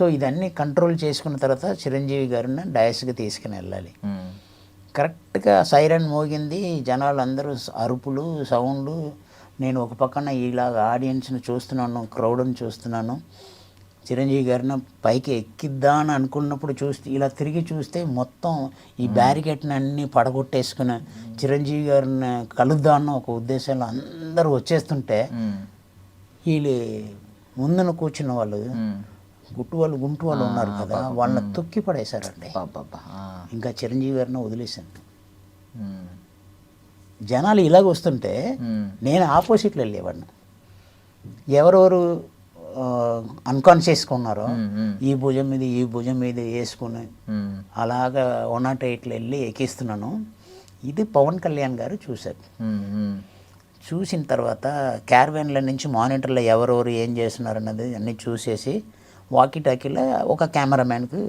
So ఇదన్నీ control చేసుకున్న తర్వాత చిరంజీవి గారిని డయాస్కి తీసుకుని వెళ్ళాలి. కరెక్ట్గా సైరన్ మోగింది, జనాలు అందరూ అరుపులు, సౌండ్. నేను ఒక పక్కన ఇలాగ ఆడియన్స్ని చూస్తున్నాను, క్రౌడ్ని చూస్తున్నాను. చిరంజీవి గారిని పైకి ఎక్కిద్దామని అనుకున్నప్పుడు ఇలా తిరిగి చూస్తే మొత్తం ఈ బ్యారికేడ్ని అన్నీ పడగొట్టేసుకుని చిరంజీవి గారిని కలుద్దామన్న ఒక ఉద్దేశంలో అందరూ వచ్చేస్తుంటే వీళ్ళు ముందున కూర్చున్న వాళ్ళు గుంటు వాళ్ళు ఉన్నారు కదా, వాళ్ళని తొక్కి పడేశారండి. ఇంకా చిరంజీవి గారిని వదిలేశాను. జనాలు ఇలాగ వస్తుంటే నేను ఆపోజిట్లో వెళ్ళేవాడిని. ఎవరెవరు అన్కాన్షియస్గా ఉన్నారో ఈ భుజం మీద వేసుకుని అలాగా 108లో వెళ్ళి ఎక్కిస్తున్నాను. ఇది పవన్ కళ్యాణ్ గారు చూశారు. చూసిన తర్వాత క్యారవాన్ల నుంచి మానిటర్లో ఎవరెవరు ఏం చేస్తున్నారు అన్నది అన్నీ చూసేసి వాకీటాకీలో ఒక కెమెరామ్యాన్కు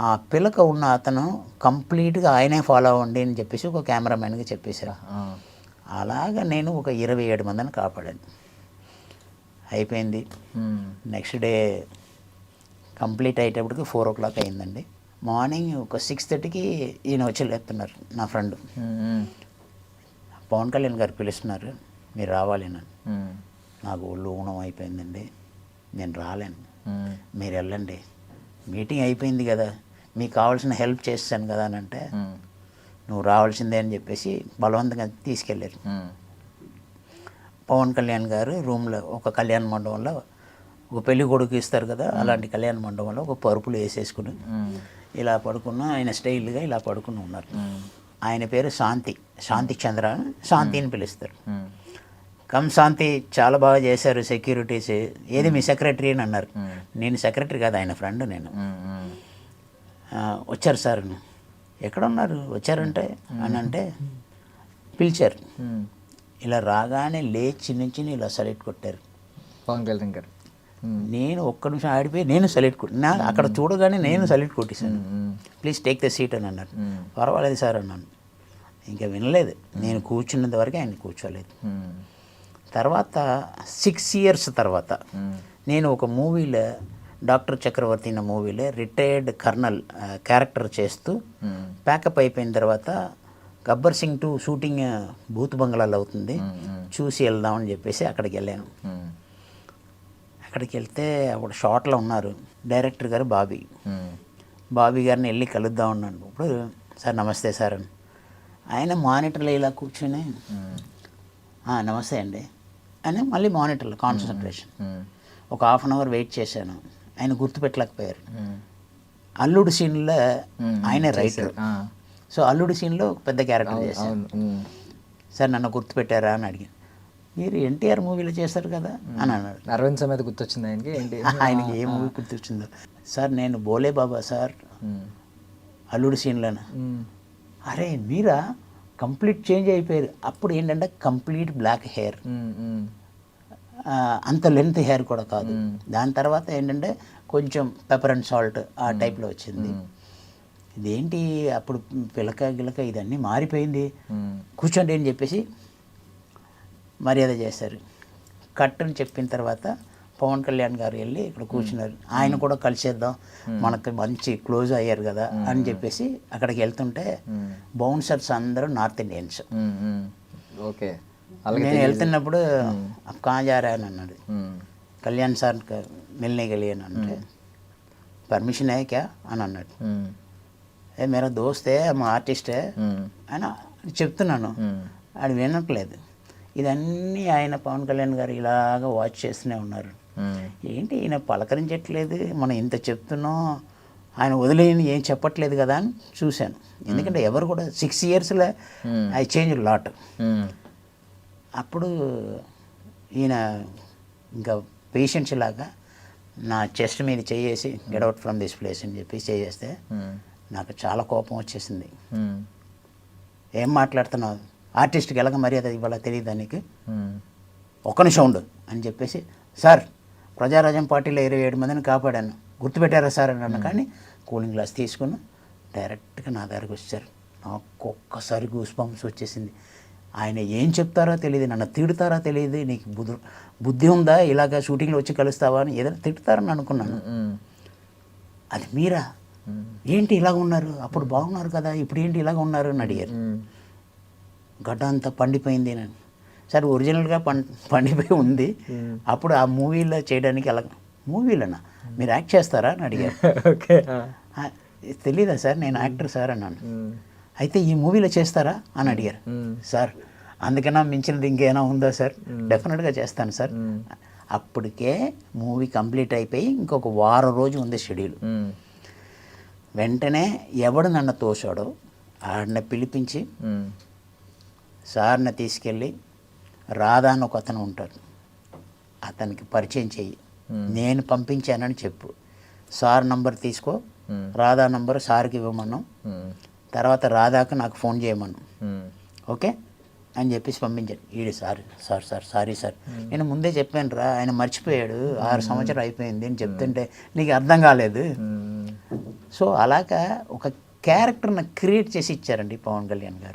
ఆ పిలక ఉన్న అతను కంప్లీట్గా ఆయనే ఫాలో అవ్వండి అని చెప్పేసి ఒక కెమెరామ్యాన్కి చెప్పేశారు. అలాగా నేను ఒక 27 మందిని కాపాడాను. అయిపోయింది. నెక్స్ట్ డే కంప్లీట్ అయ్యేటప్పటికి 4 o'clock అయిందండి. మార్నింగ్ ఒక 6:30కి ఈయన వచ్చి లేపుతున్నారు నా ఫ్రెండ్. పవన్ కళ్యాణ్ గారు పిలుస్తున్నారు, మీరు రావాలి నన్ను. నాకు ఒళ్ళు ఊనం అయిపోయిందండి, నేను రాలేను, మీరు వెళ్ళండి, మీటింగ్ అయిపోయింది కదా, మీకు కావాల్సిన హెల్ప్ చేస్తాను కదా అని అంటే, నువ్వు రావాల్సిందే అని చెప్పేసి బలవంతంగా తీసుకెళ్ళారు. పవన్ కళ్యాణ్ గారు రూమ్లో ఒక కళ్యాణ మండపంలో ఒక పెళ్లి కొడుకు ఇస్తారు కదా, అలాంటి కళ్యాణ మండపంలో ఒక పరుపులు వేసేసుకుని ఇలా పడుకున్న ఆయన స్టైల్గా ఇలా పడుకుని ఉన్నారు. ఆయన పేరు శాంతి చంద్ర, శాంతి అని పిలుస్తారు. శాంతి చాలా బాగా చేశారు సెక్యూరిటీస్, ఏది మీ సెక్రటరీ అని అన్నారు. నేను సెక్రటరీ కాదు, ఆయన ఫ్రెండ్ నేను. వచ్చారు సార్, ఎక్కడ ఉన్నారు వచ్చారంటే అని అంటే పిలిచారు. ఇలా రాగానే లేచి నుంచి ఇలా సల్యూట్ కొట్టారు పవన్ కళ్యాణ్ గారు. నేను ఒక్క నిమిషం ఆడిపోయి నేను సల్యూట్ కొట్టినా, అక్కడ చూడగానే నేను సల్యూట్ కొట్టేశాను. ప్లీజ్ టేక్ ద సీట్ అని అన్నారు. పర్వాలేదు సార్ అన్నాను. ఇంకా వినలేదు, నేను కూర్చున్నంత వరకు ఆయన కూర్చోలేదు. తర్వాత 6 years తర్వాత నేను ఒక మూవీలో డాక్టర్ చక్రవర్తి అన్న మూవీలో రిటైర్డ్ కర్నల్ క్యారెక్టర్ చేస్తూ ప్యాకప్ అయిపోయిన తర్వాత గబ్బర్ సింగ్ 2 షూటింగ్ భూత్ బంగ్లాలో అవుతుంది, చూసి వెళ్దామని చెప్పేసి అక్కడికి వెళ్ళాను. అక్కడికి వెళ్తే అప్పుడు షార్ట్లో ఉన్నారు డైరెక్టర్ గారు బాబీ గారిని వెళ్ళి కలుద్దాం అన్నాను. ఇప్పుడు సార్ నమస్తే సార్ అని ఆయన మానిటర్లో ఇలా కూర్చొని నమస్తే అండి అని మళ్ళీ మానిటర్లో కాన్సన్ట్రేషన్. ఒక 1/2 hour వెయిట్ చేశాను, ఆయన గుర్తుపెట్టలేకపోయారు. అల్లుడు సీన్లో ఆయనే రైటర్, సో అల్లుడు సీన్లో పెద్ద క్యారెక్టర్ చేశాను. సార్ నన్ను గుర్తుపెట్టారా అని అడిగాను. మీరు ఎన్టీఆర్ మూవీలో చేశారు కదా అని అన్నాడు. అరవింద్ సమేత గుర్తొచ్చింది ఆయనకి. ఏంటి ఆయనకి ఏ మూవీ గుర్తొచ్చిందో. సార్ నేను బోలే బాబా సార్ అల్లుడు సీన్లోన. అరే మీరా, కంప్లీట్ చేంజ్ అయిపోయారు. అప్పుడు ఏంటంటే కంప్లీట్ బ్లాక్ హెయిర్, అంత లెంత్ హెయిర్ కూడా కాదు. దాని తర్వాత ఏంటంటే కొంచెం పెప్పర్ అండ్ సాల్ట్ ఆ టైప్లో వచ్చింది. ఇదేంటి అప్పుడు గిలక ఇదన్నీ మారిపోయింది, కూర్చోండి అని చెప్పేసి మర్యాద చేశారు. కట్ అని చెప్పిన తర్వాత పవన్ కళ్యాణ్ గారు వెళ్ళి ఇక్కడ కూర్చున్నారు. ఆయన కూడా కలిసేద్దాం, మనకు మంచి క్లోజ్ అయ్యారు కదా అని చెప్పేసి అక్కడికి వెళ్తుంటే బౌన్సర్స్ అందరూ నార్త్ ఇండియన్స్. ఓకే, నేను వెళ్తున్నప్పుడు కాజారా అని అన్నాడు. కళ్యాణ్ సార్ మిల్నే గలియన్ అంటే పర్మిషన్ है क्या అని అన్నాడు. ఏ మేరా దోస్తే మా ఆర్టిస్టే అని చెప్తున్నాను, అది వినట్లేదు. ఇదన్నీ ఆయన పవన్ కళ్యాణ్ గారు ఇలాగ వాచ్ చేస్తూనే ఉన్నారు. ఏంటి ఈయన పలకరించట్లేదు, మనం ఇంత చెప్తున్నాం, ఆయన వదిలేని ఏం చెప్పట్లేదు కదా అని చూశాను. ఎందుకంటే ఎవరు కూడా 6 yearsలో ఐ చేంజ్ లాట్. అప్పుడు ఈయన ఇంకా పేషెంట్స్ లాగా నా చెస్ట్ మీద చేసి get out from this place అని చెప్పి చేస్తే నాకు చాలా కోపం వచ్చేసింది. ఏం మాట్లాడుతున్నావు, ఆర్టిస్ట్కి ఎలాగ మర్యాద ఇవ్వాలో తెలియదు దానికి, ఒక్క నిమిషం ఉండు అని చెప్పేసి, సార్ ప్రజారాజ్యం పార్టీలో 27 మందిని కాపాడాను, గుర్తుపెట్టారా సార్ అని అన్న. కానీ కూలింగ్ గ్లాస్ తీసుకుని డైరెక్ట్గా నా దగ్గరకు వచ్చారు. నాకు ఒక్కసారి గూస్ బంప్స్ వచ్చేసింది. ఆయన ఏం చెప్తారో తెలియదు, నన్ను తిడతారో తెలియదు, నీకు బుద్ధి ఉందా ఇలాగ షూటింగ్లో వచ్చి కలుస్తావా అని ఏదైనా తిడతారని అనుకున్నాను. అది మీరా, ఏంటి ఇలాగ ఉన్నారు, అప్పుడు బాగున్నారు కదా, ఇప్పుడు ఏంటి ఇలాగ ఉన్నారు అని అడిగారు. గడ్డ అంతా పండిపోయింది అని. సరే ఒరిజినల్గా పండిపోయి ఉంది, అప్పుడు ఆ మూవీలో చేయడానికి అలా. మూవీలోనా మీరు యాక్ట్ చేస్తారా అని అడిగారు. ఓకే. తెలీదా సార్, నేను యాక్టర్ సార్ అన్నాను. అయితే ఈ మూవీలో చేస్తారా అని అడిగారు. సార్ అందుకన్నా మించినది ఇంకేమైనా ఉందా సార్, డెఫినెట్గా చేస్తాను సార్. అప్పటికే మూవీ కంప్లీట్ అయిపోయి ఇంకొక వారం రోజు ఉంది షెడ్యూల్. వెంటనే ఎవడు నన్ను తోశాడో ఆడిని పిలిపించి సార్ని తీసుకెళ్ళి రాధా అని ఒక అతను ఉంటాడు, అతనికి పరిచయం చెయ్యి, నేను పంపించానని చెప్పు, సార్ నంబర్ తీసుకో, రాధా నంబర్ సార్కి ఇవ్వమన్నాం, తర్వాత రాధాకు నాకు ఫోన్ చేయమన్నాం, ఓకే అని చెప్పేసి పంపించాడు. ఈడు సారీ సార్ నేను ముందే చెప్పాను రా, ఆయన మర్చిపోయాడు, 6 సంవత్సరాలు అయిపోయింది అని చెప్తుంటే నీకు అర్థం కాలేదు. సో అలాగా ఒక క్యారెక్టర్ని క్రియేట్ చేసి ఇచ్చారండి పవన్ కళ్యాణ్ గారు.